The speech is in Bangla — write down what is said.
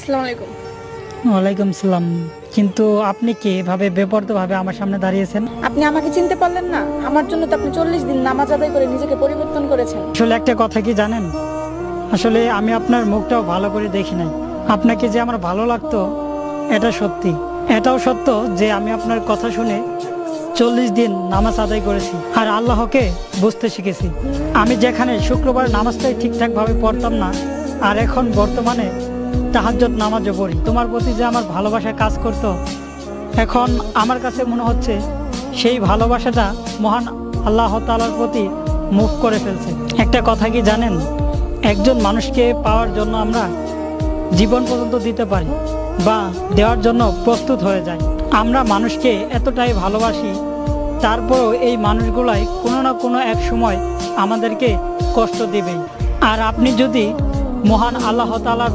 আসসালামু আলাইকুম। ওয়ালাইকুম সালাম। কিন্তু আপনি কি এভাবে বেপরোয়াভাবে আমার সামনে দাঁড়িয়েছেন? আপনি আমাকে চিনতে পারলেন না? আমার জন্য তো আপনি 40 দিন নামাজ আদায় করে নিজেকে পরিবর্তন করেছেন। আসলে একটা কথা কি জানেন, আসলে আমি আপনার মুখটাও ভালো করে দেখি নাই। আপনাকে যে আমার ভালো লাগতো এটা সত্যি। এটাও সত্য যে আমি আপনার কথা শুনে 40 দিন নামাজ আদায় করেছি আর আল্লাহকে বুঝতে শিখেছি। আমি যেখানে শুক্রবার নামাজটাই ঠিকঠাকভাবে পড়তাম না, আর এখন বর্তমানে তাহাজ্জুদ নামাজও পড়ি। তোমার প্রতি যে আমার ভালোবাসা কাজ করত, এখন আমার কাছে মনে হচ্ছে সেই ভালোবাসাটা মহান আল্লাহ তাআলার প্রতি মুভ করে ফেলছে। একটা কথা কি জানেন, একজন মানুষকে পাওয়ার জন্য আমরা জীবন পর্যন্ত দিতে পারি বা দেওয়ার জন্য প্রস্তুত হয়ে যাই। আমরা মানুষকে এতটাই ভালোবাসি, তারপরও এই মানুষগুলাই কোনো না কোনো এক সময় আমাদেরকে কষ্ট দেবেই। আর আপনি যদি মহান আল্লাহ তাআলার